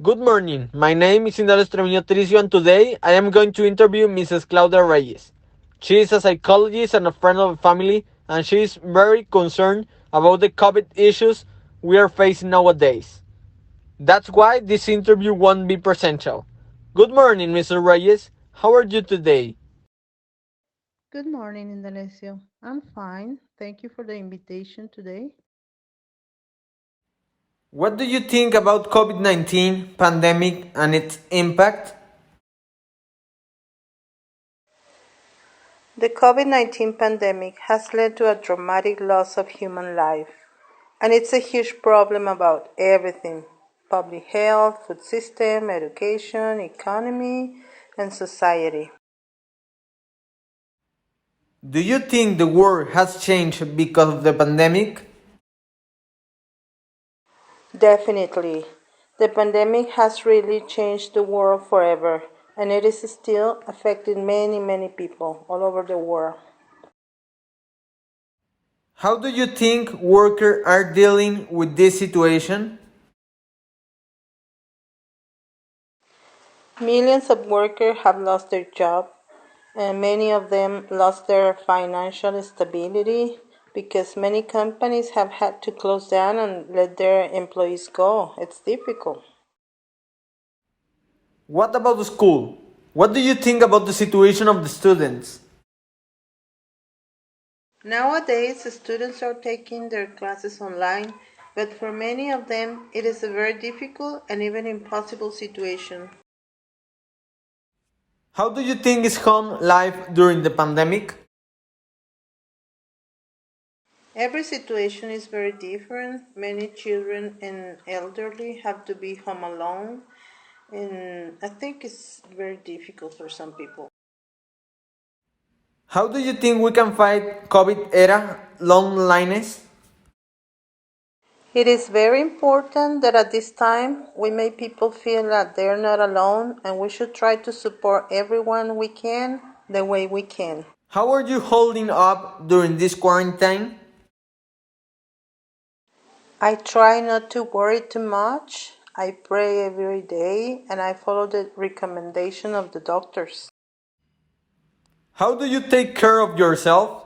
Good morning. My name is Indales Treviño Tricio, and today I am going to interview Mrs. Claudia Reyes. She is a psychologist and a friend of the family, and she is very concerned about the COVID issues we are facing nowadays. That's why this interview won't be presential. Good morning, Mr. Reyes. How are you today? Good morning, Indalecio. I'm fine. Thank you for the invitation today. What do you think about COVID-19 pandemic and its impact? The COVID 19 pandemic has led to a dramatic loss of human life, and it's a huge problem about everything: public health, food system, education, economy, and society. Do you think the world has changed because of the pandemic? Definitely. The pandemic has really changed the world forever, and it is still affecting many people all over the world. How do you think workers are dealing with this situation? Millions of workers have lost their job, and many of them lost their financial stability because many companies have had to close down and let their employees go. It's difficult. What about the school? What do you think about the situation of the students? Nowadays, students are taking their classes online, but for many of them, it is a very difficult and even impossible situation. How do you think is home life during the pandemic? Every situation is very different. Many children and elderly have to be home alone, and I think it's very difficult for some people. How do you think we can fight COVID era loneliness? It is very important that at this time we make people feel that they're not alone, and we should try to support everyone we can the way we can. How are you holding up during this quarantine? I try not to worry too much. I pray every day and I follow the recommendation of the doctors. How do you take care of yourself?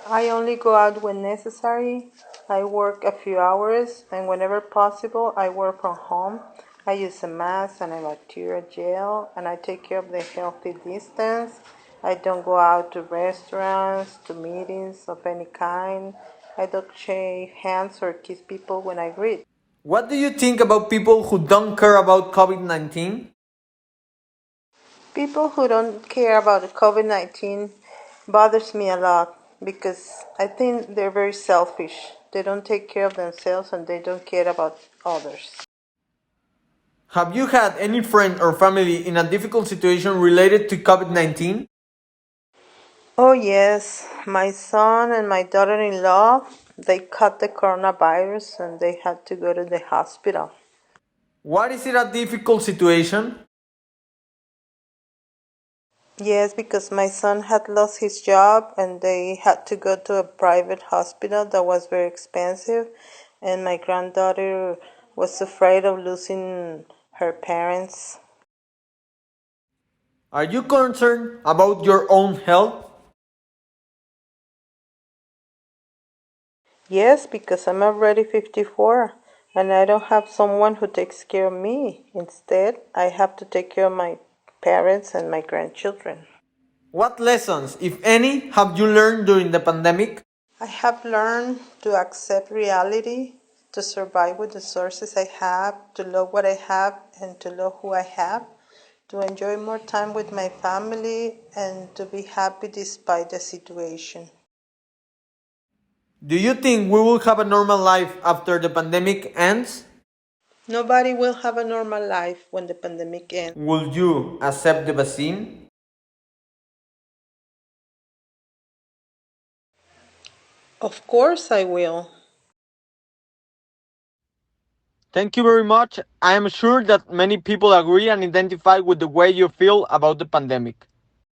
I only go out when necessary. I work a few hours, and whenever possible, I work from home. I use a mask and a bacterial gel, and I take care of the healthy distance. I don't go out to restaurants, to meetings of any kind. I don't shake hands or kiss people when I greet. What do you think about people who don't care about COVID 19? People who don't care about the COVID-19 bothers me a lot because I think they're very selfish. They don't take care of themselves and they don't care about others. Have you had any friend or family in a difficult situation related to COVID 19? Oh yes, my son and my daughter-in-law, they caught the coronavirus and they had to go to the hospital. What is it a difficult situation? Yes, because my son had lost his job and they had to go to a private hospital that was very expensive, and my granddaughter was afraid of losing her parents. Are you concerned about your own health? Yes, because I'm already 54 and I don't have someone who takes care of me. Instead, I have to take care of my parents and my grandchildren. What lessons, if any, have you learned during the pandemic? I have learned to accept reality, to survive with the sources I have, to love what I have and to love who I have, to enjoy more time with my family, and to be happy despite the situation. Do you think we will have a normal life after the pandemic ends? Nobody will have a normal life when the pandemic ends. Will you accept the vaccine? Of course I will. Thank you very much. I am sure that many people agree and identify with the way you feel about the pandemic.